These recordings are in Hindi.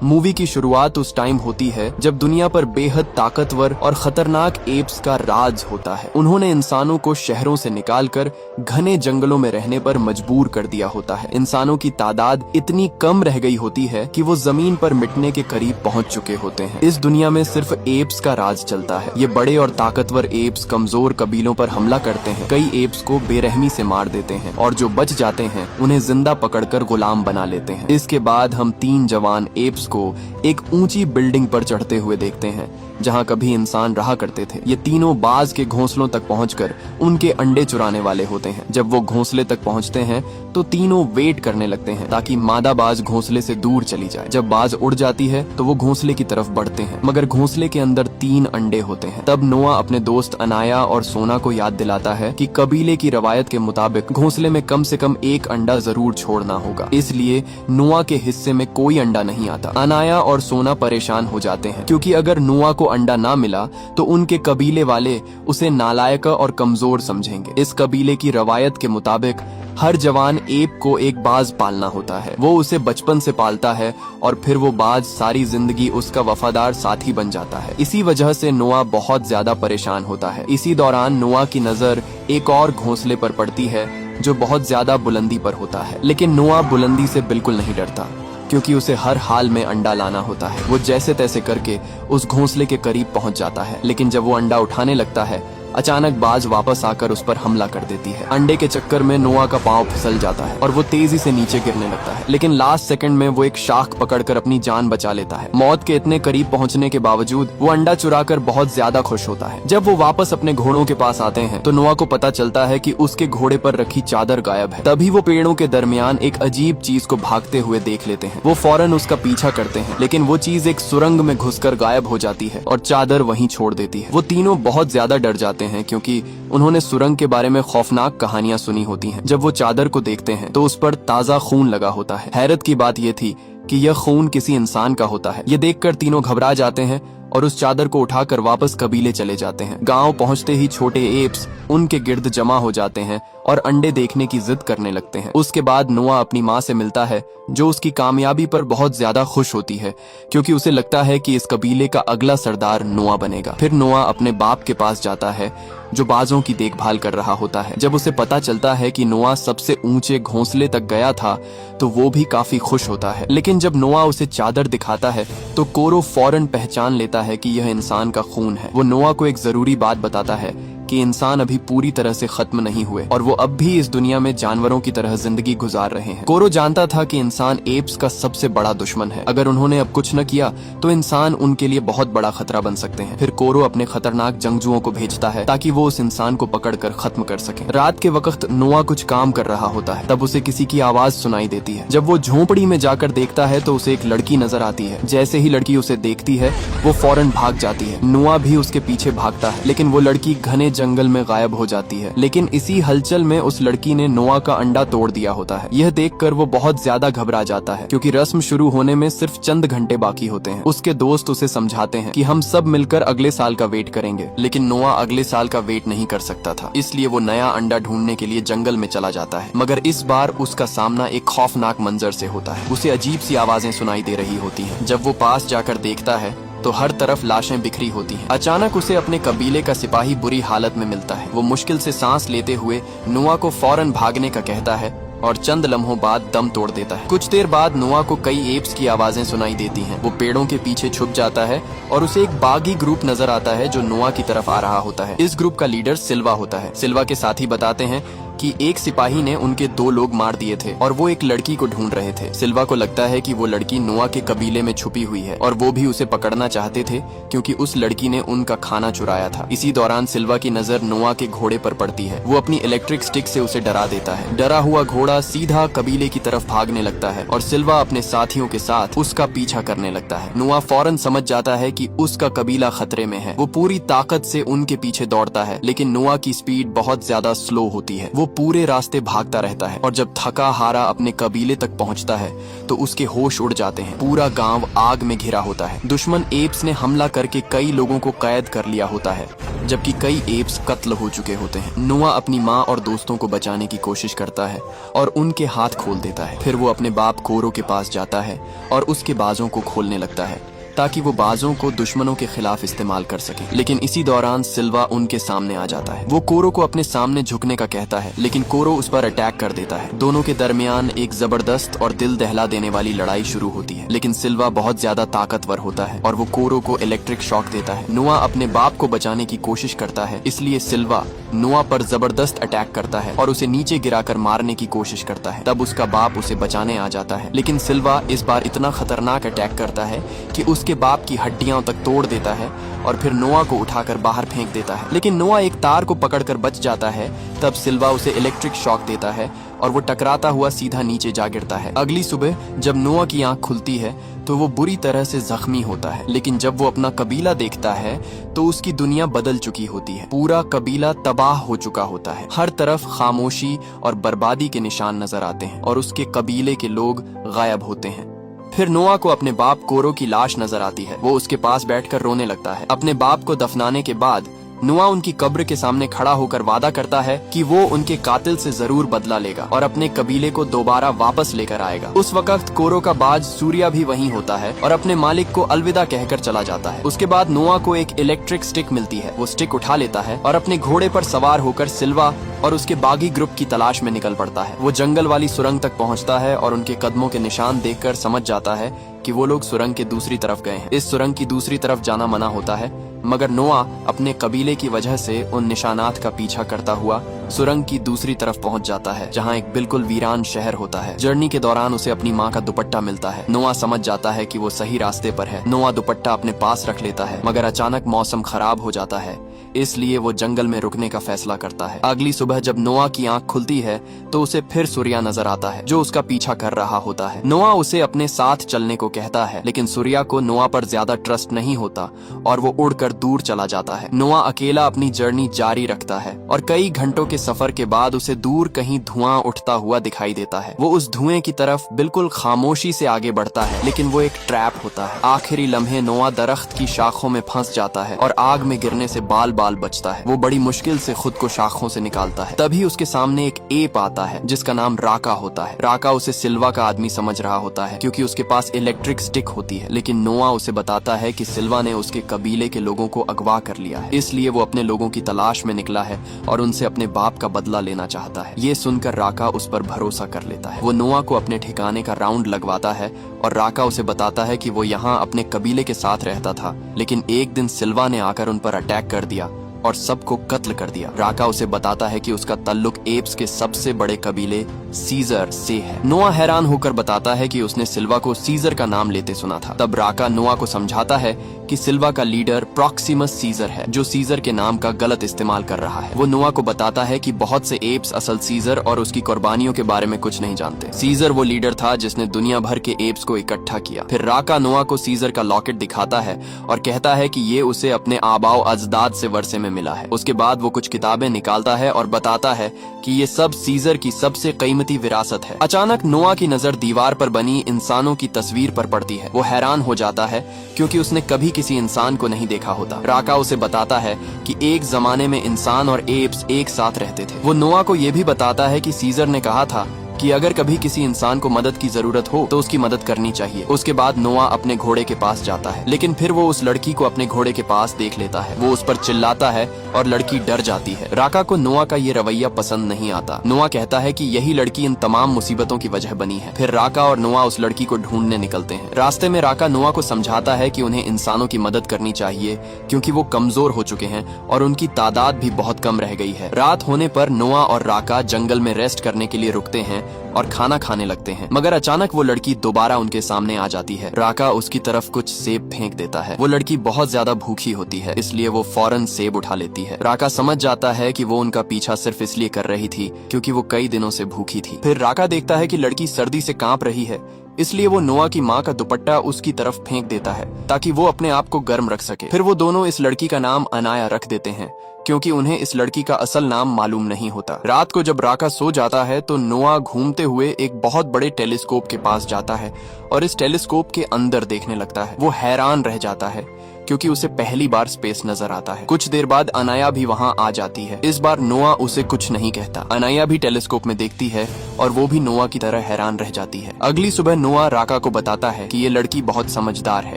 मूवी की शुरुआत उस टाइम होती है जब दुनिया पर बेहद ताकतवर और खतरनाक एप्स का राज होता है। उन्होंने इंसानों को शहरों से निकालकर घने जंगलों में रहने पर मजबूर कर दिया होता है। इंसानों की तादाद इतनी कम रह गई होती है कि वो जमीन पर मिटने के करीब पहुंच चुके होते हैं। इस दुनिया में सिर्फ एप्स का राज चलता है। ये बड़े और ताकतवर एप्स कमजोर कबीलों पर हमला करते हैं, कई एप्स को बेरहमी से मार देते हैं और जो बच जाते हैं उन्हें जिंदा पकड़कर गुलाम बना लेते हैं। इसके बाद हम 3 जवान एप्स को एक ऊंची बिल्डिंग पर चढ़ते हुए देखते हैं जहां कभी इंसान रहा करते थे। ये तीनों बाज के घोंसलों तक पहुंचकर उनके अंडे चुराने वाले होते हैं। जब वो घोंसले तक पहुंचते हैं तो तीनों वेट करने लगते हैं ताकि मादा बाज घोंसले से दूर चली जाए। जब बाज उड़ जाती है तो वो घोंसले की तरफ बढ़ते हैं, मगर घोंसले के अंदर 3 अंडे होते हैं। तब नोआ अपने दोस्त अनाया और सोना को याद दिलाता है कि कबीले की रवायत के मुताबिक घोंसले में कम से कम एक अंडा जरूर छोड़ना होगा, इसलिए नोआ के हिस्से में कोई अंडा नहीं आता। अनाया और सोना परेशान हो जाते हैं क्योंकि अगर नोआ को अंडा ना मिला तो उनके कबीले वाले उसे नालायक और कमजोर समझेंगे। इस कबीले की रवायत के मुताबिक हर जवान एप को एक बाज पालना होता है। वो उसे बचपन से पालता है और फिर वो बाज सारी जिंदगी उसका वफादार साथी बन जाता है। इसी वजह से नोआ बहुत ज्यादा परेशान होता है। इसी दौरान नोआ की नजर एक और घोंसले पर पड़ती है जो बहुत ज्यादा बुलंदी पर होता है, लेकिन नोआ बुलंदी से बिल्कुल नहीं डरता क्योंकि उसे हर हाल में अंडा लाना होता है। वो जैसे तैसे करके उस घोंसले के करीब पहुंच जाता है, लेकिन जब वो अंडा उठाने लगता है अचानक बाज वापस आकर उस पर हमला कर देती है। अंडे के चक्कर में नोआ का पांव फिसल जाता है और वो तेजी से नीचे गिरने लगता है, लेकिन लास्ट सेकंड में वो एक शाख पकड़कर अपनी जान बचा लेता है। मौत के इतने करीब पहुंचने के बावजूद वो अंडा चुराकर बहुत ज्यादा खुश होता है। जब वो वापस अपने घोड़ों के पास आते हैं तो नोआ को पता चलता है कि उसके घोड़े पर रखी चादर गायब है। तभी वो पेड़ों के दरमियान एक अजीब चीज को भागते हुए देख लेते हैं। वो फौरन उसका पीछा करते हैं, लेकिन वो चीज एक सुरंग में घुसकर गायब हो जाती है और चादर वहीं छोड़ देती है। वो तीनों बहुत ज्यादा डर जाते हैं क्योंकि उन्होंने सुरंग के बारे में खौफनाक कहानियां सुनी होती हैं। जब वो चादर को देखते हैं तो उस पर ताजा खून लगा होता है। हैरत की बात यह थी कि यह खून किसी इंसान का होता है। ये देखकर तीनों घबरा जाते हैं और उस चादर को उठाकर वापस कबीले चले जाते हैं। गांव पहुंचते ही छोटे एप्स उनके गिर्द जमा हो जाते हैं और अंडे देखने की जिद करने लगते हैं। उसके बाद नोआ अपनी माँ से मिलता है जो उसकी कामयाबी पर बहुत ज्यादा खुश होती है क्योंकि उसे लगता है कि इस कबीले का अगला सरदार नोआ बनेगा। फिर नोआ अपने बाप के पास जाता है जो बाजों की देखभाल कर रहा होता है। जब उसे पता चलता है कि नोआ सबसे ऊंचे घोंसले तक गया था तो वो भी काफी खुश होता है, लेकिन जब नोआ उसे चादर दिखाता है तो कोरो फौरन पहचान लेता है कि यह इंसान का खून है। वो नोआ को एक जरूरी बात बताता है कि इंसान अभी पूरी तरह से खत्म नहीं हुए और वो अब भी इस दुनिया में जानवरों की तरह जिंदगी गुजार रहे हैं। कोरो जानता था कि इंसान एप्स का सबसे बड़ा दुश्मन है। अगर उन्होंने अब कुछ न किया तो इंसान उनके लिए बहुत बड़ा खतरा बन सकते हैं। फिर कोरो अपने खतरनाक जंगजुओं को भेजता है ताकि वो उस इंसान को पकड़कर खत्म कर सके। रात के वक्त नोआ कुछ काम कर रहा होता है, तब उसे किसी की आवाज सुनाई देती है। जब वो झोंपड़ी में जाकर देखता है तो उसे एक लड़की नजर आती है। जैसे ही लड़की उसे देखती है वो फौरन भाग जाती है। नोआ भी उसके पीछे भागता है, लेकिन वो लड़की घने जंगल में गायब हो जाती है। लेकिन इसी हलचल में उस लड़की ने नोआ का अंडा तोड़ दिया होता है। यह देखकर वो बहुत ज्यादा घबरा जाता है क्योंकि रस्म शुरू होने में सिर्फ चंद घंटे बाकी होते हैं। उसके दोस्त उसे समझाते हैं कि हम सब मिलकर अगले साल का वेट करेंगे, लेकिन नोआ अगले साल का वेट नहीं कर सकता था, इसलिए वो नया अंडा ढूंढने के लिए जंगल में चला जाता है। मगर इस बार उसका सामना एक खौफनाक मंजर से होता है। उसे अजीब सी आवाजें सुनाई दे रही होती हैं। जब वो पास जाकर देखता है तो हर तरफ लाशें बिखरी होती हैं। अचानक उसे अपने कबीले का सिपाही बुरी हालत में मिलता है। वो मुश्किल से सांस लेते हुए नोआ को फौरन भागने का कहता है और चंद लम्हों बाद दम तोड़ देता है। कुछ देर बाद नोआ को कई एप्स की आवाजें सुनाई देती हैं। वो पेड़ों के पीछे छुप जाता है और उसे एक बागी ग्रुप नजर आता है जो नोआ की तरफ आ रहा होता है। इस ग्रुप का लीडर सिल्वा होता है। सिल्वा के साथी बताते हैं कि एक सिपाही ने उनके 2 लोग मार दिए थे और वो एक लड़की को ढूंढ रहे थे। सिल्वा को लगता है कि वो लड़की नोआ के कबीले में छुपी हुई है और वो भी उसे पकड़ना चाहते थे क्योंकि उस लड़की ने उनका खाना चुराया था। इसी दौरान सिल्वा की नजर नोआ के घोड़े पर पड़ती है। वो अपनी इलेक्ट्रिक स्टिक से उसे डरा देता है। डरा हुआ घोड़ा सीधा कबीले की तरफ भागने लगता है और सिल्वा अपने साथियों के साथ उसका पीछा करने लगता है। नोआ फौरन समझ जाता है कि उसका कबीला खतरे में है। वो पूरी ताकत से उनके पीछे दौड़ता है, लेकिन नोआ की स्पीड बहुत ज्यादा स्लो होती है। वो पूरे रास्ते भागता रहता है और जब थका हारा अपने कबीले तक पहुंचता है तो उसके होश उड़ जाते हैं। पूरा गांव आग में घिरा होता है। दुश्मन एप्स ने हमला करके कई लोगों को कैद कर लिया होता है। जबकि कई एप्स कत्ल हो चुके होते हैं। नोआ अपनी माँ और दोस्तों को बचाने की कोशिश करता है और उनके हाथ खोल देता है। फिर वो अपने बाप कोरो के पास जाता है और उसके बाजों को खोलने लगता है ताकि वो बाजों को दुश्मनों के खिलाफ इस्तेमाल कर सके। लेकिन इसी दौरान सिल्वा उनके सामने आ जाता है। वो कोरो को अपने सामने झुकने का कहता है, लेकिन कोरो उस पर अटैक कर देता है। दोनों के दरमियान एक जबरदस्त और दिल दहला देने वाली लड़ाई शुरू होती है। लेकिन सिल्वा बहुत ज्यादा ताकतवर होता है और वो कोरो को इलेक्ट्रिक शॉक देता है। नोआ अपने बाप को बचाने की कोशिश करता है, इसलिए सिल्वा नोआ पर जबरदस्त अटैक करता है और उसे नीचे गिराकर मारने की कोशिश करता है। तब उसका बाप उसे बचाने आ जाता है, लेकिन सिल्वा इस बार इतना खतरनाक अटैक करता है कि उसके बाप की हड्डियां तक तोड़ देता है और फिर नोआ को उठाकर बाहर फेंक देता है। लेकिन नोआ एक तार को पकड़कर बच जाता है। तब सिल्वा उसे इलेक्ट्रिक शॉक देता है और वो टकराता हुआ सीधा नीचे जा गिरता है। अगली सुबह जब नोआ की आंख खुलती है तो वो बुरी तरह से जख्मी होता है। लेकिन जब वो अपना कबीला देखता है तो उसकी दुनिया बदल चुकी होती है। पूरा कबीला तबाह हो चुका होता है। हर तरफ खामोशी और बर्बादी के निशान नजर आते हैं और उसके कबीले के लोग गायब होते हैं। फिर नोआ को अपने बाप कोरो की लाश नजर आती है। वो उसके पास बैठकर रोने लगता है। अपने बाप को दफनाने के बाद नोआ उनकी कब्र के सामने खड़ा होकर वादा करता है कि वो उनके कातिल से जरूर बदला लेगा और अपने कबीले को दोबारा वापस लेकर आएगा। उस वक्त कोरो का बाज सूर्या भी वहीं होता है और अपने मालिक को अलविदा कहकर चला जाता है। उसके बाद नोआ को एक इलेक्ट्रिक स्टिक मिलती है। वो स्टिक उठा लेता है और अपने घोड़े पर सवार होकर सिल्वा और उसके बागी ग्रुप की तलाश में निकल पड़ता है। वो जंगल वाली सुरंग तक पहुंचता है और उनके कदमों के निशान देखकर समझ जाता है कि वो लोग सुरंग के दूसरी तरफ गए हैं। इस सुरंग की दूसरी तरफ जाना मना होता है, मगर नोआ अपने कबीले की वजह से उन निशानात का पीछा करता हुआ सुरंग की दूसरी तरफ पहुंच जाता है, जहां एक बिल्कुल वीरान शहर होता है। जर्नी के दौरान उसे अपनी माँ का दुपट्टा मिलता है। नोआ समझ जाता है कि वो सही रास्ते पर है। नोआ दुपट्टा अपने पास रख लेता है, मगर अचानक मौसम खराब हो जाता है, इसलिए वो जंगल में रुकने का फैसला करता है। अगली सुबह जब नोआ की आंख खुलती है तो उसे फिर सूर्या नजर आता है, जो उसका पीछा कर रहा होता है। नोआ उसे अपने साथ चलने को कहता है, लेकिन सूर्या को नोआ पर ज्यादा ट्रस्ट नहीं होता और वो उड़कर दूर चला जाता है। नोआ अकेला अपनी जर्नी जारी रखता है और कई घंटों के सफर के बाद उसे दूर कहीं धुआं उठता हुआ दिखाई देता है। वो उस धुएं की तरफ बिल्कुल खामोशी से आगे बढ़ता है, लेकिन वो एक ट्रैप होता है। आखिरी लम्हे नोआ दरख्त की शाखों में फंस जाता है और आग में गिरने से बाल बाल बचता है। वो बड़ी मुश्किल से खुद को शाखों से निकालता है। तभी उसके सामने एक एप आता है जिसका नाम राका होता है। राका उसे सिल्वा का आदमी समझ रहा होता है क्योंकि उसके पास इलेक्ट्रिक स्टिक होती है, लेकिन नोआ उसे बताता है कि सिल्वा ने उसके कबीले के लोगों को अगवा कर लिया है, इसलिए वो अपने लोगों की तलाश में निकला है और उनसे अपने बाप का बदला लेना चाहता है। ये सुनकर राका उस पर भरोसा कर लेता है। वो नोआ को अपने ठिकाने का राउंड लगवाता है और राका उसे बताता है कि वो यहाँ अपने कबीले के साथ रहता था, लेकिन एक दिन सिल्वा ने आकर उन पर अटैक कर दिया और सबको कत्ल कर दिया। राका उसे बताता है कि उसका ताल्लुक एप्स के सबसे बड़े कबीले सीजर से है। नोआ हैरान होकर बताता है कि उसने सिल्वा को सीजर का नाम लेते सुना था। तब राका नोआ को समझाता है कि सिल्वा का लीडर प्रॉक्सिमस सीजर है, जो सीजर के नाम का गलत इस्तेमाल कर रहा है। वो नोआ को बताता है कि बहुत से एप्स असल सीजर और उसकी कुर्बानियों के बारे में कुछ नहीं जानते। सीजर वो लीडर था जिसने दुनिया भर के एप्स को इकट्ठा किया। फिर राका नोआ को सीजर का लॉकेट दिखाता है और कहता है कि ये उसे अपने आबाओ अजदाद से वर्षे में मिला है। उसके बाद वो कुछ किताबें निकालता है और बताता है कि ये सब सीजर की सबसे कीमती विरासत है। अचानक नोआ की नजर दीवार पर बनी इंसानों की तस्वीर पर पड़ती है। वो हैरान हो जाता है क्योंकि उसने कभी किसी इंसान को नहीं देखा होता। राका उसे बताता है कि एक जमाने में इंसान और एप्स एक साथ रहते थे। वो नोआ को ये भी बताता है कि सीजर ने कहा था कि अगर कभी किसी इंसान को मदद की जरूरत हो तो उसकी मदद करनी चाहिए। उसके बाद नोआ अपने घोड़े के पास जाता है, लेकिन फिर वो उस लड़की को अपने घोड़े के पास देख लेता है। वो उस पर चिल्लाता है और लड़की डर जाती है। राका को नोआ का ये रवैया पसंद नहीं आता। नोआ कहता है कि यही लड़की इन तमाम मुसीबतों की वजह बनी है। फिर राका और नोआ उस लड़की को ढूंढने निकलते हैं। रास्ते में राका नोआ को समझाता है कि उन्हें इंसानों की मदद करनी चाहिए क्योंकि वो कमजोर हो चुके हैं और उनकी तादाद भी बहुत कम रह गई है। रात होने पर नोआ और राका जंगल में रेस्ट करने के लिए रुकते हैं और खाना खाने लगते हैं, मगर अचानक वो लड़की दोबारा उनके सामने आ जाती है। राका उसकी तरफ कुछ सेब फेंक देता है। वो लड़की बहुत ज्यादा भूखी होती है, इसलिए वो फौरन सेब उठा लेती है। राका समझ जाता है कि वो उनका पीछा सिर्फ इसलिए कर रही थी क्योंकि वो कई दिनों से भूखी थी। फिर राका देखता है कि लड़की सर्दी से कांप रही है, इसलिए वो नोआ की माँ का दुपट्टा उसकी तरफ फेंक देता है ताकि वो अपने आप को गर्म रख सके। फिर वो दोनों इस लड़की का नाम अनाया रख देते हैं क्योंकि उन्हें इस लड़की का असल नाम मालूम नहीं होता। रात को जब राका सो जाता है तो नोआ घूमते हुए एक बहुत बड़े टेलीस्कोप के पास जाता है और इस टेलीस्कोप के अंदर देखने लगता है। वो हैरान रह जाता है क्योंकि उसे पहली बार स्पेस नजर आता है। कुछ देर बाद अनाया भी वहाँ आ जाती है। इस बार नोआ उसे कुछ नहीं कहता। अनाया भी टेलीस्कोप में देखती है और वो भी नोआ की तरह हैरान रह जाती है। अगली सुबह नोआ राका को बताता है कि ये लड़की बहुत समझदार है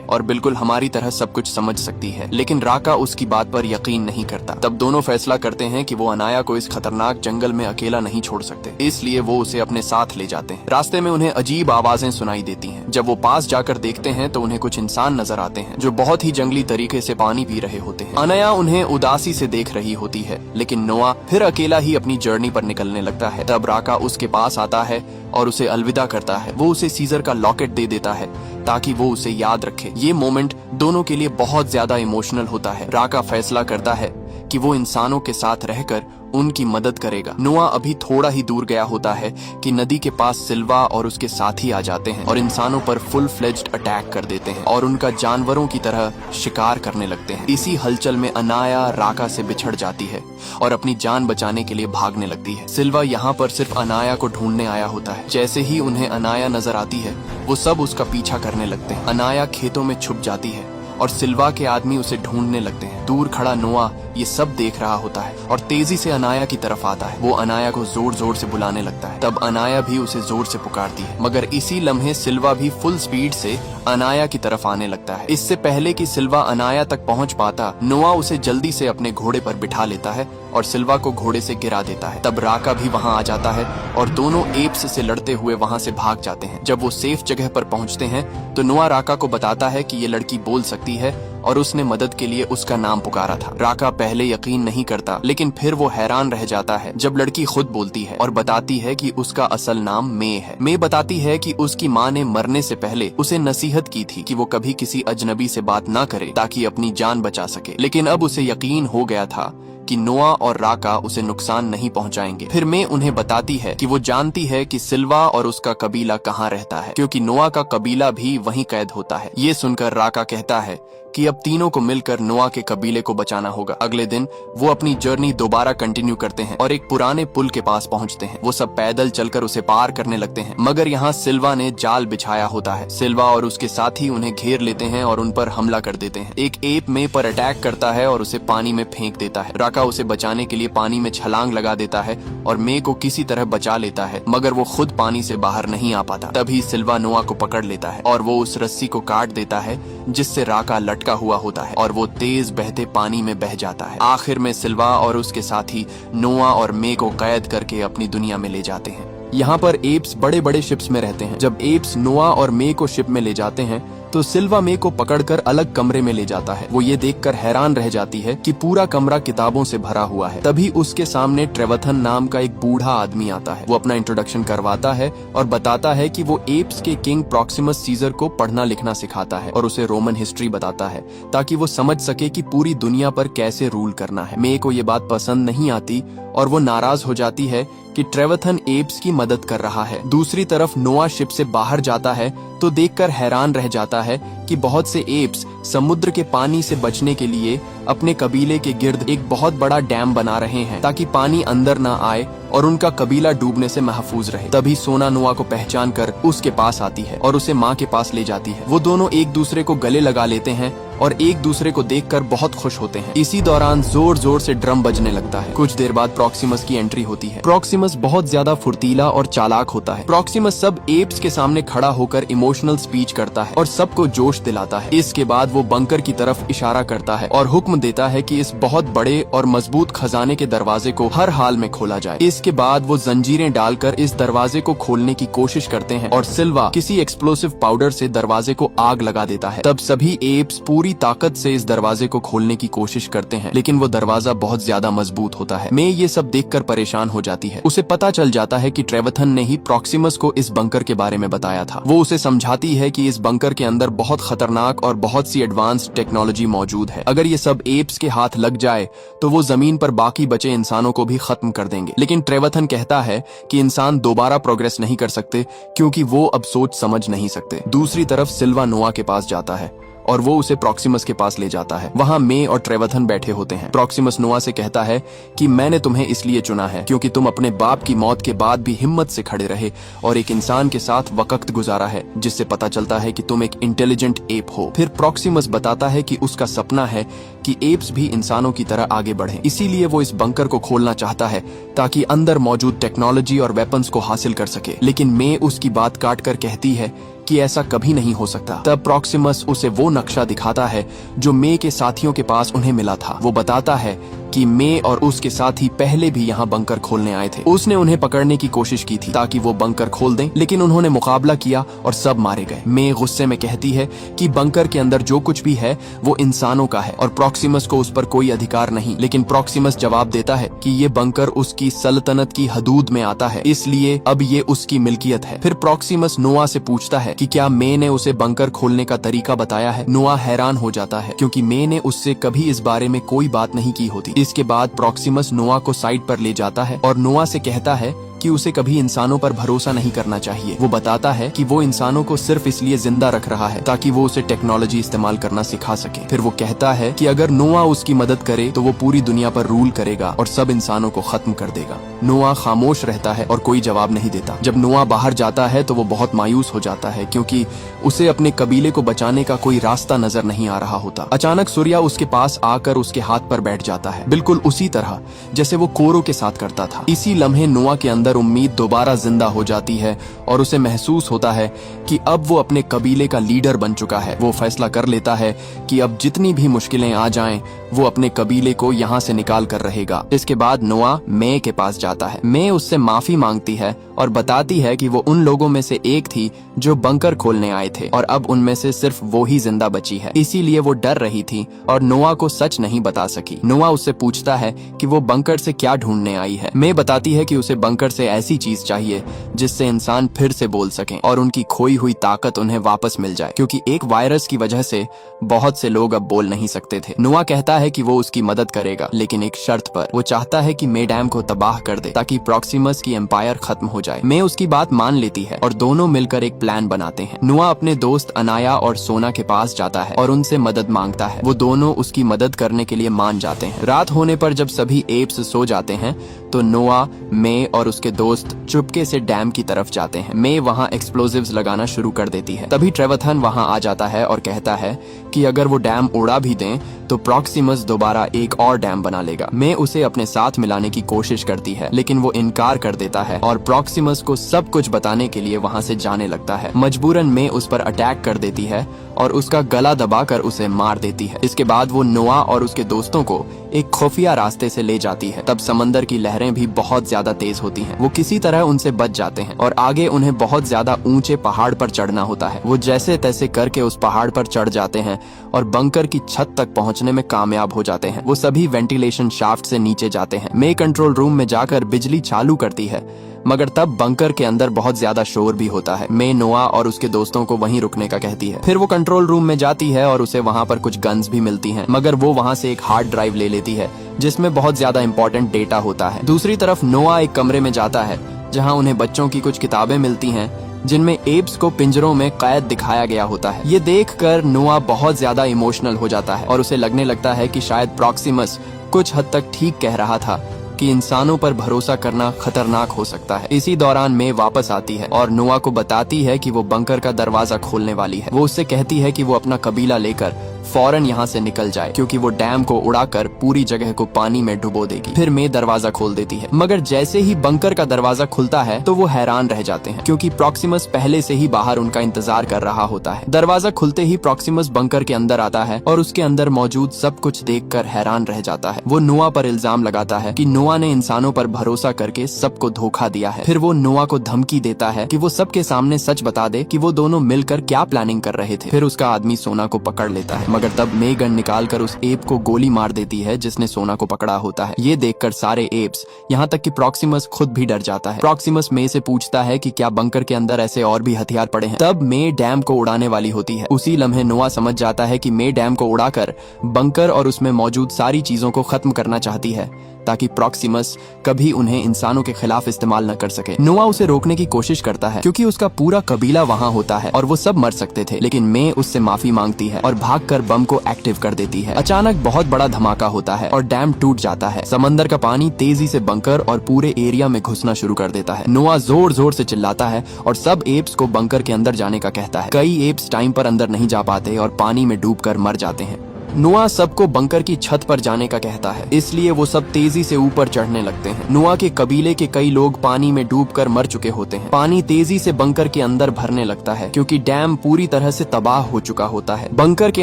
और बिल्कुल हमारी तरह सब कुछ समझ सकती है, लेकिन राका उसकी बात पर यकीन नहीं करता। तब दोनों फैसला करते हैं कि वो अनाया को इस खतरनाक जंगल में अकेला नहीं छोड़ सकते, इसलिए वो उसे अपने साथ ले जाते हैं। रास्ते में उन्हें अजीब आवाजें सुनाई देती हैं। जब वो पास जाकर देखते हैं तो उन्हें कुछ इंसान नजर आते हैं जो बहुत ही जंगली तरीके से पानी पी रहे होते हैं। अनाया उन्हें उदासी से देख रही होती है, लेकिन नोआ फिर अकेला ही अपनी जर्नी पर निकलने लगता है। तब राका उसके पास आता है और उसे अलविदा करता है। वो उसे सीजर का लॉकेट दे देता है ताकि वो उसे याद रखे। ये मोमेंट दोनों के लिए बहुत ज्यादा इमोशनल होता है। राका फैसला करता है कि वो इंसानों के साथ रहकर उनकी मदद करेगा। नोआ अभी थोड़ा ही दूर गया होता है कि नदी के पास सिल्वा और उसके साथी आ जाते हैं और इंसानों पर फुल फ्लेज्ड अटैक कर देते हैं और उनका जानवरों की तरह शिकार करने लगते हैं। इसी हलचल में अनाया राका से बिछड़ जाती है और अपनी जान बचाने के लिए भागने लगती है। सिल्वा यहाँ पर सिर्फ अनाया को ढूंढने आया होता है। जैसे ही उन्हें अनाया नजर आती है वो सब उसका पीछा करने लगते हैं। अनाया खेतों में छुप जाती है और सिल्वा के आदमी उसे ढूंढने लगते हैं। दूर खड़ा नोआ ये सब देख रहा होता है और तेजी से अनाया की तरफ आता है। वो अनाया को जोर जोर से बुलाने लगता है। तब अनाया भी उसे जोर से पुकारती है, मगर इसी लम्हे सिल्वा भी फुल स्पीड से अनाया की तरफ आने लगता है। इससे पहले कि सिल्वा अनाया तक पहुंच पाता, नोआ उसे जल्दी से अपने घोड़े पर बिठा लेता है और सिल्वा को घोड़े से गिरा देता है। तब राका भी वहां आ जाता है और दोनों एप्स से लड़ते हुए वहां से भाग जाते हैं। जब वो सेफ जगह पर पहुंचते हैं तो नोआ राका को बताता है कि ये लड़की बोल सकती है और उसने मदद के लिए उसका नाम पुकारा था। राका पहले यकीन नहीं करता, लेकिन फिर वो हैरान रह जाता है जब लड़की खुद बोलती है और बताती है कि उसका असल नाम मे है। मे बताती है कि उसकी माँ ने मरने से पहले उसे नसीहत की थी कि वो कभी किसी अजनबी से बात ना करे ताकि अपनी जान बचा सके, लेकिन अब उसे यकीन हो गया था कि नोआ और राका उसे नुकसान नहीं पहुंचाएंगे। फिर मैं उन्हें बताती है कि वो जानती है कि सिल्वा और उसका कबीला कहाँ रहता है, क्योंकि नोआ का कबीला भी वहीं कैद होता है। ये सुनकर राका कहता है कि अब तीनों को मिलकर नोआ के कबीले को बचाना होगा। अगले दिन वो अपनी जर्नी दोबारा कंटिन्यू करते हैं और एक पुराने पुल के पास पहुंचते हैं। वो सब पैदल चलकर उसे पार करने लगते हैं, मगर यहाँ सिल्वा ने जाल बिछाया होता है। सिल्वा और उसके साथी उन्हें घेर लेते हैं और उन पर हमला कर देते हैं। एक एप मे पर अटैक करता है और उसे पानी में फेंक देता है। राका उसे बचाने के लिए पानी में छलांग लगा देता है और मे को किसी तरह बचा लेता है, मगर वो खुद पानी से बाहर नहीं आ पाता। तभी सिल्वा नोआ को पकड़ लेता है और वो उस रस्सी को काट देता है जिससे राका लटका हुआ होता है और वो तेज बहते पानी में बह जाता है। आखिर में सिल्वा और उसके साथी नोआ और मे को कैद करके अपनी दुनिया में ले जाते हैं। यहाँ पर एप्स बड़े बड़े शिप्स में रहते हैं। जब एप्स नोआ और मे को शिप में ले जाते हैं तो सिल्वा मे को पकड़कर अलग कमरे में ले जाता है। वो ये देखकर हैरान रह जाती है कि पूरा कमरा किताबों से भरा हुआ है। तभी उसके सामने ट्रेवथन नाम का एक बूढ़ा आदमी आता है। वो अपना इंट्रोडक्शन करवाता है और बताता है कि वो एप्स के किंग प्रॉक्सिमस सीजर को पढ़ना लिखना सिखाता है और उसे रोमन हिस्ट्री बताता है ताकि वो समझ सके कि पूरी दुनिया पर कैसे रूल करना है। मे को ये बात पसंद नहीं आती और वो नाराज हो जाती है कि ट्रेवथन एप्स की मदद कर रहा है। दूसरी तरफ नोआ शिप से बाहर जाता है तो देखकर हैरान रह जाता है कि बहुत से एप्स समुद्र के पानी से बचने के लिए अपने कबीले के गिर्द एक बहुत बड़ा डैम बना रहे हैं ताकि पानी अंदर ना आए और उनका कबीला डूबने से महफूज रहे। तभी सोना नोआ को पहचान कर उसके पास आती है और उसे माँ के पास ले जाती है। वो दोनों एक दूसरे को गले लगा लेते हैं और एक दूसरे को देखकर बहुत खुश होते हैं। इसी दौरान जोर जोर से ड्रम बजने लगता है। कुछ देर बाद प्रॉक्सिमस की एंट्री होती है। प्रॉक्सिमस बहुत ज्यादा फुर्तीला और चालाक होता है। प्रॉक्सिमस सब एप्स के सामने खड़ा होकर इमोशनल स्पीच करता है और सबको जोश दिलाता है। इसके बाद वो बंकर की तरफ इशारा करता है और हुक्म देता है कि इस बहुत बड़े और मजबूत खजाने के दरवाजे को हर हाल में खोला जाए। इसके बाद वो जंजीरें डालकर इस दरवाजे को खोलने की कोशिश करते हैं और सिल्वा किसी एक्सप्लोसिव पाउडर से दरवाजे को आग लगा देता है। तब सभी एप्स पूरी ताकत से इस दरवाजे को खोलने की कोशिश करते हैं, लेकिन वो दरवाजा बहुत ज्यादा मजबूत होता है। मे ये सब देखकर परेशान हो जाती है। उसे पता चल जाता है कि ट्रेवथन ने ही प्रॉक्सिमस को इस बंकर के बारे में बताया था। वो उसे समझाती है कि इस बंकर के अंदर बहुत खतरनाक और बहुत सी एडवांस्ड टेक्नोलॉजी मौजूद है। अगर ये सब एप्स के हाथ लग जाए तो वो जमीन पर बाकी बचे इंसानों को भी खत्म कर देंगे। लेकिन ट्रेवथन कहता है कि इंसान दोबारा प्रोग्रेस नहीं कर सकते क्योंकि वो अब सोच समझ नहीं सकते। दूसरी तरफ सिल्वा नोआ के पास जाता है और वो उसे प्रॉक्सिमस के पास ले जाता है। वहाँ मे और ट्रेवथन बैठे होते हैं। प्रॉक्सिमस नोआ से कहता है कि मैंने तुम्हें इसलिए चुना है क्योंकि तुम अपने बाप की मौत के बाद भी हिम्मत से खड़े रहे और एक इंसान के साथ वक्त गुजारा है, जिससे पता चलता है कि तुम एक इंटेलिजेंट एप हो। फिर प्रॉक्सिमस बताता है कि उसका सपना है कि एप्स भी इंसानों की तरह आगे बढ़ें, इसीलिए वो इस बंकर को खोलना चाहता है ताकि अंदर मौजूद टेक्नोलॉजी और वेपन्स को हासिल कर सके। लेकिन मे उसकी बात काट कर कहती है कि ऐसा कभी नहीं हो सकता। तब प्रॉक्सिमस उसे वो नक्शा दिखाता है जो मे के साथियों के पास उन्हें मिला था। वो बताता है कि मे और उसके साथी पहले भी यहाँ बंकर खोलने आए थे। उसने उन्हें पकड़ने की कोशिश की थी ताकि वो बंकर खोल दें, लेकिन उन्होंने मुकाबला किया और सब मारे गए। मे गुस्से में कहती है कि बंकर के अंदर जो कुछ भी है वो इंसानों का है और प्रॉक्सिमस को उस पर कोई अधिकार नहीं। लेकिन प्रॉक्सिमस जवाब देता है कि ये बंकर उसकी सल्तनत की हदूद में आता है, इसलिए अब ये उसकी मिल्कियत है। फिर प्रॉक्सिमस नोआ से पूछता है कि क्या मे ने उसे बंकर खोलने का तरीका बताया है। नोआ हैरान हो जाता है क्योंकि मे ने उससे कभी इस बारे में कोई बात नहीं की होती। इसके बाद प्रॉक्सिमस नोआ को साइड पर ले जाता है और नोआ से कहता है कि उसे कभी इंसानों पर भरोसा नहीं करना चाहिए। वो बताता है कि वो इंसानों को सिर्फ इसलिए जिंदा रख रहा है ताकि वो उसे टेक्नोलॉजी इस्तेमाल करना सिखा सके। फिर वो कहता है कि अगर नोआ उसकी मदद करे तो वो पूरी दुनिया पर रूल करेगा और सब इंसानों को खत्म कर देगा। नोआ खामोश रहता है और कोई जवाब नहीं देता। जब नोआ बाहर जाता है तो वो बहुत मायूस हो जाता है क्योंकि उसे अपने कबीले को बचाने का कोई रास्ता नजर नहीं आ रहा होता। अचानक सूर्या उसके पास आकर उसके हाथ पर बैठ जाता है, बिल्कुल उसी तरह जैसे वो कोरो के साथ करता था। इसी लम्हे नोआ के अंदर उम्मीद दोबारा जिंदा हो जाती है और उसे महसूस होता है कि अब वो अपने कबीले का लीडर बन चुका है। वो फैसला कर लेता है कि अब जितनी भी मुश्किलें आ जाएं, वो अपने कबीले को यहाँ से निकाल कर रहेगा। इसके बाद नोआ मे के पास जाता है। मे उससे माफी मांगती है और बताती है कि वो उन लोगों में से एक थी जो बंकर खोलने आए थे और अब उनमें से सिर्फ वो ही जिंदा बची है, इसीलिए वो डर रही थी और नोआ को सच नहीं बता सकी। नोआ उससे पूछता है कि वो बंकर से क्या ढूंढने आई है। मे बताती है कि उसे बंकर से ऐसी चीज चाहिए जिससे इंसान फिर से बोल सकें और उनकी खोई हुई ताकत उन्हें वापस मिल जाए, क्योंकि एक वायरस की वजह से बहुत से लोग अब बोल नहीं सकते थे। नोआ कहता है कि वो उसकी मदद करेगा, लेकिन एक शर्त पर। वो चाहता है कि मे डैम को तबाह कर दे ताकि प्रॉक्सिमस की एम्पायर खत्म हो जाए। मे उसकी बात मान लेती है और दोनों मिलकर एक प्लान बनाते हैं। नोआ अपने दोस्त अनाया और सोना के पास जाता है और उनसे मदद मांगता है। वो दोनों उसकी मदद करने के लिए मान जाते हैं। रात होने पर जब सभी एप्स सो जाते हैं तो नोआ, मे और उसके दोस्त चुपके से डैम की तरफ जाते हैं। मे वहाँ एक्सप्लोजिव्स लगाना शुरू कर देती है। तभी ट्रेवथन वहाँ आ जाता है और कहता है कि अगर वो डैम उड़ा भी दें तो प्रॉक्सिमस दोबारा एक और डैम बना लेगा। मे उसे अपने साथ मिलाने की कोशिश करती है, लेकिन वो इनकार कर देता है और प्रॉक्सिमस को सब कुछ बताने के लिए वहाँ से जाने लगता है। मजबूरन मे उस पर अटैक कर देती है और उसका गला दबाकर उसे मार देती है। इसके बाद वो नोआ और उसके दोस्तों को एक खुफिया रास्ते से ले जाती है। तब समंदर की लहरें भी बहुत ज्यादा तेज होती हैं। वो किसी तरह उनसे बच जाते हैं और आगे उन्हें बहुत ज्यादा ऊंचे पहाड़ पर चढ़ना होता है। वो जैसे तैसे करके उस पहाड़ पर चढ़ जाते हैं और बंकर की छत तक पहुंचने में कामयाब हो जाते हैं। वो सभी वेंटिलेशन शाफ्ट से नीचे जाते हैं। मे कंट्रोल रूम में जाकर बिजली चालू करती है, मगर तब बंकर के अंदर बहुत ज्यादा शोर भी होता है। मे नोआ और उसके दोस्तों को वहीं रुकने का कहती है। फिर वो कंट्रोल रूम में जाती है और उसे वहाँ पर कुछ गन्स भी मिलती हैं, मगर वो वहाँ से एक हार्ड ड्राइव ले लेती है जिसमें बहुत ज्यादा इंपॉर्टेंट डेटा होता है। दूसरी तरफ नोआ एक कमरे में जाता है जहाँ उन्हें बच्चों की कुछ किताबें मिलती हैं जिनमें एप्स को पिंजरों में कैद दिखाया गया होता है। ये देखकर नोआ बहुत ज्यादा इमोशनल हो जाता है और उसे लगने लगता है कि शायद प्रॉक्सिमस कुछ हद तक ठीक कह रहा था कि इंसानों पर भरोसा करना खतरनाक हो सकता है। इसी दौरान मे वापस आती है और नोआ को बताती है कि वो बंकर का दरवाजा खोलने वाली है। वो उससे कहती है कि वो अपना कबीला लेकर फौरन यहाँ से निकल जाए क्योंकि वो डैम को उड़ाकर पूरी जगह को पानी में डुबो देगी। फिर मे दरवाजा खोल देती है, मगर जैसे ही बंकर का दरवाजा खुलता है तो वो हैरान रह जाते हैं क्योंकि प्रॉक्सिमस पहले से ही बाहर उनका इंतजार कर रहा होता है। दरवाजा खुलते ही प्रॉक्सिमस बंकर के अंदर आता है और उसके अंदर मौजूद सब कुछ देखकर हैरान रह जाता है। वो नोआ पर इल्जाम लगाता है कि नोआ ने इंसानों पर भरोसा करके सबको धोखा दिया है। फिर वो नोआ को धमकी देता है कि वो सबके सामने सच बता दे कि वो दोनों मिलकर क्या प्लानिंग कर रहे थे। फिर उसका आदमी सोना को पकड़ लेता है, मगर मगर तब मे गन निकालकर उस एप को गोली मार देती है जिसने सोना को पकड़ा होता है। ये देखकर सारे एप्स, यहाँ तक कि प्रॉक्सिमस खुद भी डर जाता है। प्रॉक्सिमस मे से पूछता है कि क्या बंकर के अंदर ऐसे और भी हथियार पड़े हैं। तब मे डैम को उड़ाने वाली होती है। उसी लम्हे नोआ समझ जाता है कि मे डैम को उड़ाकर बंकर और उसमें मौजूद सारी चीजों को खत्म करना चाहती है ताकि प्रॉक्सिमस कभी उन्हें इंसानों के खिलाफ इस्तेमाल न कर सके। नोआ उसे रोकने की कोशिश करता है क्योंकि उसका पूरा कबीला वहाँ होता है और वो सब मर सकते थे, लेकिन मे उससे माफी मांगती है और भागकर बम को एक्टिव कर देती है। अचानक बहुत बड़ा धमाका होता है और डैम टूट जाता है। समंदर का पानी तेजी से बंकर और पूरे एरिया में घुसना शुरू कर देता है। नोआ जोर जोर से चिल्लाता है और सब एप्स को बंकर के अंदर जाने का कहता है। कई एप्स टाइम पर अंदर नहीं जा पाते और पानी में डूबकर मर जाते हैं। नोआ सबको बंकर की छत पर जाने का कहता है, इसलिए वो सब तेजी से ऊपर चढ़ने लगते हैं। नोआ के कबीले के कई लोग पानी में डूबकर मर चुके होते हैं। पानी तेजी से बंकर के अंदर भरने लगता है क्योंकि डैम पूरी तरह से तबाह हो चुका होता है। बंकर के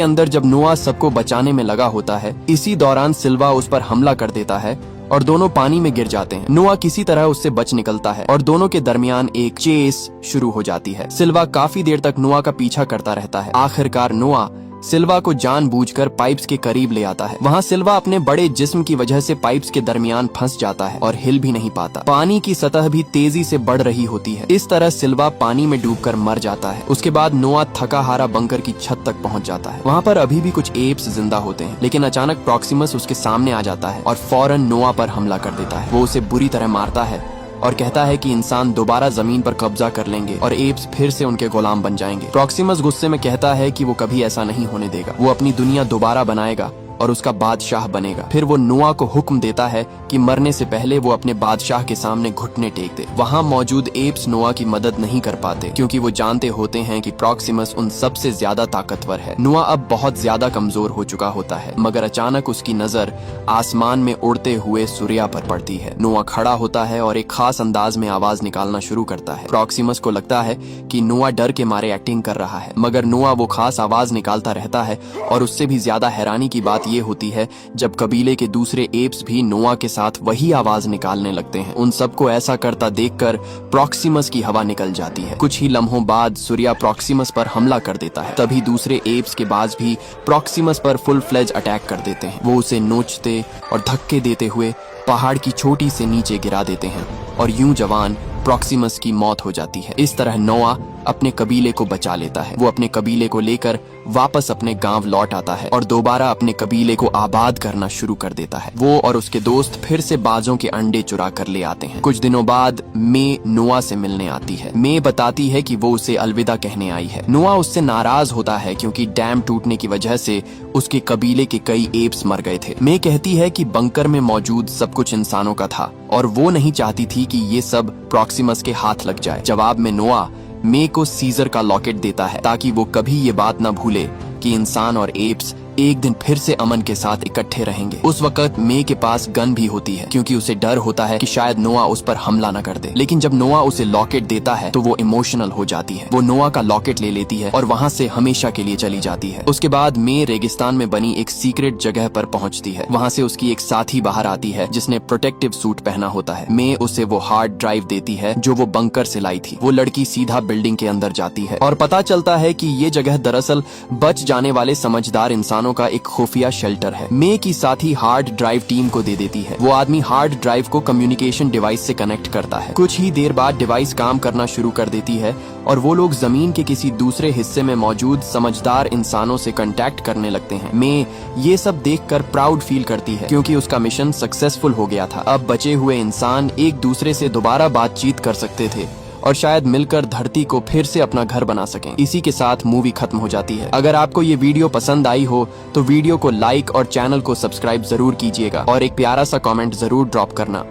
अंदर जब नोआ सबको बचाने में लगा होता है, इसी दौरान सिल्वा उस पर हमला कर देता है और दोनों पानी में गिर जाते हैं। नोआ किसी तरह उससे बच निकलता है और दोनों के दरमियान एक चेस शुरू हो जाती है। सिल्वा काफी देर तक नोआ का पीछा करता रहता है। आखिरकार नोआ सिल्वा को जानबूझकर पाइप्स के करीब ले आता है। वहाँ सिल्वा अपने बड़े जिस्म की वजह से पाइप्स के दरमियान फंस जाता है और हिल भी नहीं पाता। पानी की सतह भी तेजी से बढ़ रही होती है। इस तरह सिल्वा पानी में डूबकर मर जाता है। उसके बाद नोआ थका हारा बंकर की छत तक पहुँच जाता है। वहाँ पर अभी भी कुछ एप्स जिंदा होते हैं, लेकिन अचानक प्रॉक्सिमस उसके सामने आ जाता है और फौरन नोआ पर हमला कर देता है। वो उसे बुरी तरह मारता है और कहता है कि इंसान दोबारा जमीन पर कब्जा कर लेंगे और एप्स फिर से उनके गुलाम बन जाएंगे। प्रॉक्सिमस गुस्से में कहता है कि वो कभी ऐसा नहीं होने देगा। वो अपनी दुनिया दोबारा बनाएगा और उसका बादशाह बनेगा। फिर वो नोआ को हुक्म देता है कि मरने से पहले वो अपने बादशाह के सामने घुटने टेक दे। वहाँ मौजूद एप्स नोआ की मदद नहीं कर पाते क्योंकि वो जानते होते हैं कि प्रॉक्सिमस उन सबसे ज्यादा ताकतवर है। नोआ अब बहुत ज्यादा कमजोर हो चुका होता है, मगर अचानक उसकी नजर आसमान में उड़ते हुए सूर्या पर पड़ती है। नोआ खड़ा होता है और एक खास अंदाज में आवाज निकालना शुरू करता है। प्रॉक्सिमस को लगता है कि नोआ डर के मारे एक्टिंग कर रहा है, मगर नोआ वो खास आवाज निकालता रहता है। और उससे भी ज्यादा हैरानी की बात ये होती है जब कबीले के दूसरे एप्स भी नोआ के साथ वही आवाज निकालने लगते हैं। उन सबको ऐसा करता देखकर प्रॉक्सिमस की हवा निकल जाती है। कुछ ही लम्हों बाद सूर्या प्रॉक्सिमस पर हमला कर देता है। तभी दूसरे एप्स के बाज भी प्रॉक्सिमस पर फुल फ्लेज अटैक कर देते हैं। वो उसे नोचते और धक्के देते हुए पहाड़ की चोटी से नीचे गिरा देते हैं और यूं जवान प्रॉक्सिमस की मौत हो जाती है। इस तरह नोआ अपने कबीले को बचा लेता है। वो अपने कबीले को लेकर वापस अपने गांव लौट आता है और दोबारा अपने कबीले को आबाद करना शुरू कर देता है। वो और उसके दोस्त फिर से बाजों के अंडे चुरा कर ले आते हैं। कुछ दिनों बाद मे नोआ से मिलने आती है। मे बताती है कि वो उसे अलविदा कहने आई है। नोआ उससे नाराज होता है क्योंकि डैम टूटने की वजह से उसके कबीले के कई एप्स मर गए थे। मे कहती है कि बंकर में मौजूद सब कुछ इंसानों का था और वो नहीं चाहती थी कि ये सब प्रॉक्सिमस के हाथ लग जाए। जवाब में नोआ मे को सीजर का लॉकेट देता है ताकि वो कभी ये बात न भूले कि इंसान और एप्स एक दिन फिर से अमन के साथ इकट्ठे रहेंगे। उस वक्त मे के पास गन भी होती है क्योंकि उसे डर होता है कि शायद नोआ उस पर हमला न कर दे। लेकिन जब नोआ उसे लॉकेट देता है तो वो इमोशनल हो जाती है। वो नोआ का लॉकेट ले लेती है और वहाँ से हमेशा के लिए चली जाती है। उसके बाद मे रेगिस्तान में बनी एक सीक्रेट जगह पर पहुँचती है। वहाँ से उसकी एक साथी बाहर आती है जिसने प्रोटेक्टिव सूट पहना होता है। मे उसे वो हार्ड ड्राइव देती है जो वो बंकर से लाई थी। वो लड़की सीधा बिल्डिंग के अंदर जाती है और पता चलता है कि ये जगह दरअसल बच जाने वाले समझदार इंसानों का एक खुफिया शेल्टर है। मे की साथी हार्ड ड्राइव टीम को दे देती है। वो आदमी हार्ड ड्राइव को कम्युनिकेशन डिवाइस से कनेक्ट करता है। कुछ ही देर बाद डिवाइस काम करना शुरू कर देती है और वो लोग जमीन के किसी दूसरे हिस्से में मौजूद समझदार इंसानों से कांटेक्ट करने लगते हैं। मे ये सब देखकर प्राउड फील करती है क्योंकि उसका मिशन सक्सेसफुल हो गया था। अब बचे हुए इंसान एक दूसरे से दोबारा बातचीत कर सकते थे और शायद मिलकर धरती को फिर से अपना घर बना सकें। इसी के साथ मूवी खत्म हो जाती है। अगर आपको ये वीडियो पसंद आई हो तो वीडियो को लाइक और चैनल को सब्सक्राइब जरूर कीजिएगा और एक प्यारा सा कमेंट जरूर ड्रॉप करना।